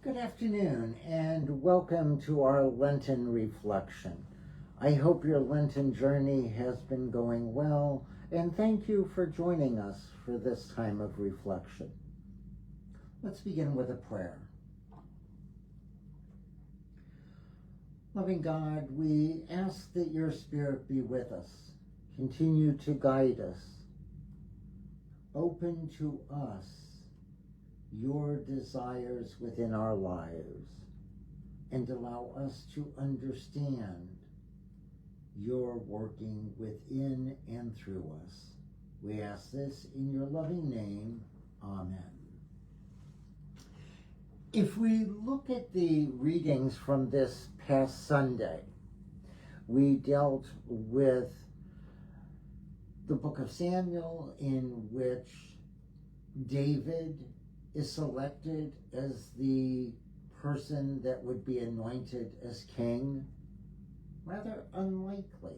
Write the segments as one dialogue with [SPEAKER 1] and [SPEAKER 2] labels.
[SPEAKER 1] Good afternoon and welcome to our Lenten reflection. I hope your Lenten journey has been going well, and thank you for joining us for this time of reflection. Let's begin with a prayer. Loving God, we ask that your Spirit be with us, continue to guide us, open to us your desires within our lives, and allow us to understand your working within and through us. We ask this in your loving name. Amen. If we look at the readings from this past Sunday, we dealt with the book of Samuel, in which David is selected as the person that would be anointed as king. Rather unlikely.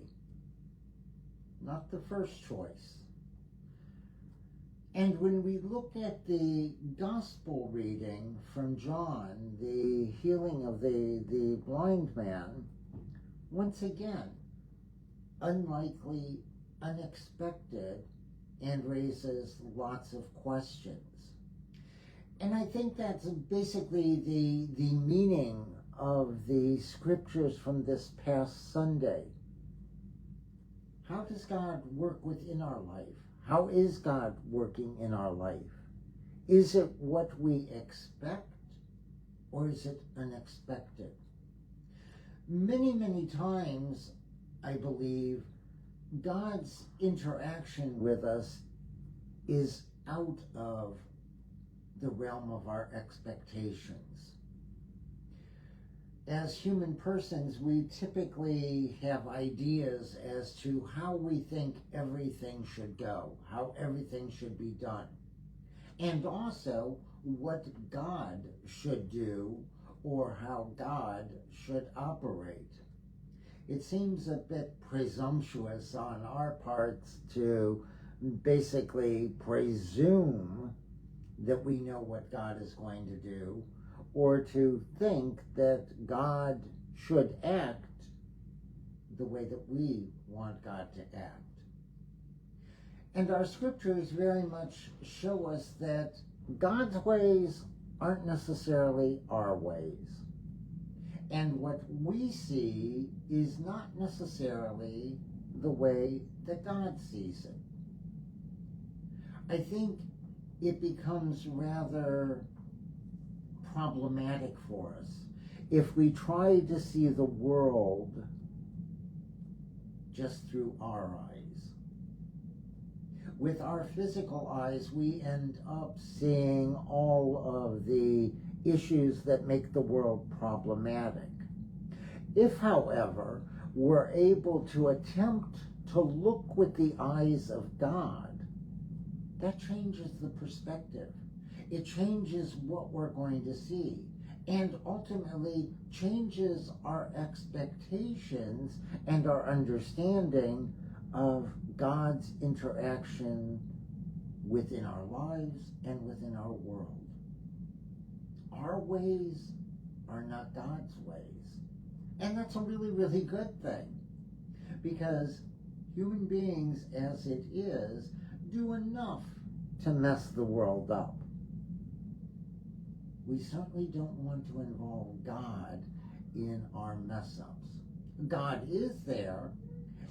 [SPEAKER 1] Not the first choice. And when we look at the gospel reading from John, the healing of the blind man, once again, unlikely, unexpected, and raises lots of questions. And I think that's basically the meaning of the scriptures from this past Sunday. How does God work within our life? How is God working in our life? Is it what we expect, or is it unexpected? Many times, I believe, God's interaction with us is out of the realm of our expectations. As human persons, we typically have ideas as to how we think everything should go, how everything should be done, and also what God should do or how God should operate. It seems a bit presumptuous on our parts to basically presume that we know what God is going to do, or to think that God should act the way that we want God to act. And our scriptures very much show us that God's ways aren't necessarily our ways. And what we see is not necessarily the way that God sees it. I think it becomes rather problematic for us if we try to see the world just through our eyes. With our physical eyes, we end up seeing all of the issues that make the world problematic. If, however, we're able to attempt to look with the eyes of God, that changes the perspective. It changes what we're going to see, and ultimately changes our expectations and our understanding of God's interaction within our lives and within our world. Our ways are not God's ways. And that's a really good thing, because human beings, as it is, do enough to mess the world up. We certainly don't want to involve God in our mess-ups. God is there,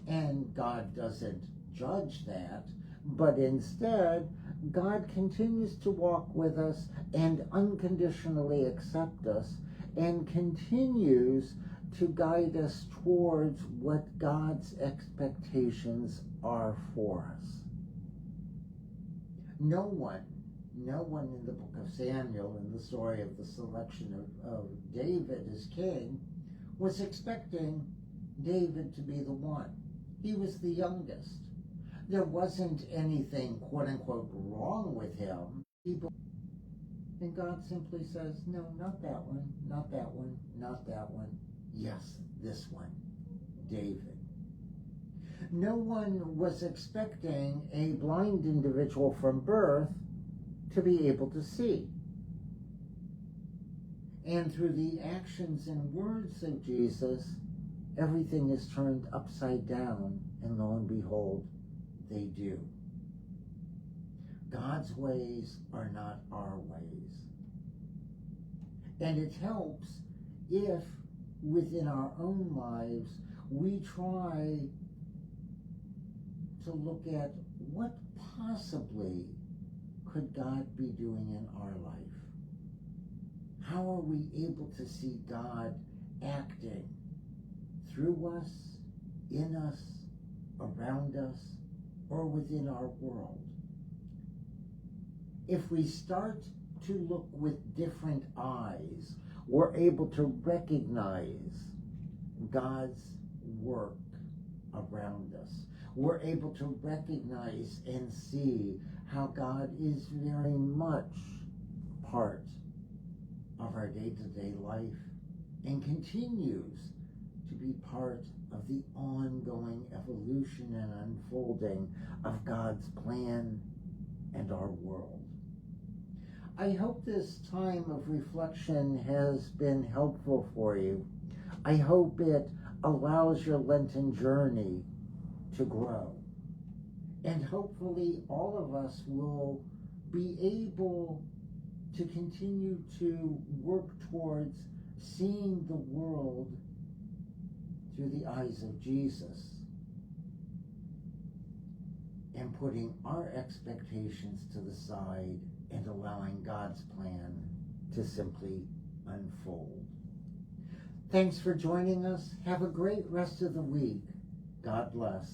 [SPEAKER 1] and God doesn't judge that, but instead, God continues to walk with us and unconditionally accept us, and continues to guide us towards what God's expectations are for us. No one in the book of Samuel, in the story of the selection of David as king, was expecting David to be the one. He was the youngest. There wasn't anything, quote unquote, wrong with him. And God simply says, no, not that one, not that one, not that one. Yes, this one, David. No one was expecting a blind individual from birth to be able to see. And through the actions and words of Jesus, everything is turned upside down, and lo and behold, they do. God's ways are not our ways. And it helps if within our own lives we try to look at what possibly could God be doing in our life. How are we able to see God acting through us, in us, around us, or within our world? If we start to look with different eyes, we're able to recognize God's work around us. We're able to recognize and see how God is very much part of our day-to-day life and continues to be part of the ongoing evolution and unfolding of God's plan and our world. I hope this time of reflection has been helpful for you. I hope it allows your Lenten journey to grow. And hopefully all of us will be able to continue to work towards seeing the world through the eyes of Jesus and putting our expectations to the side and allowing God's plan to simply unfold. Thanks for joining us. Have a great rest of the week. God bless.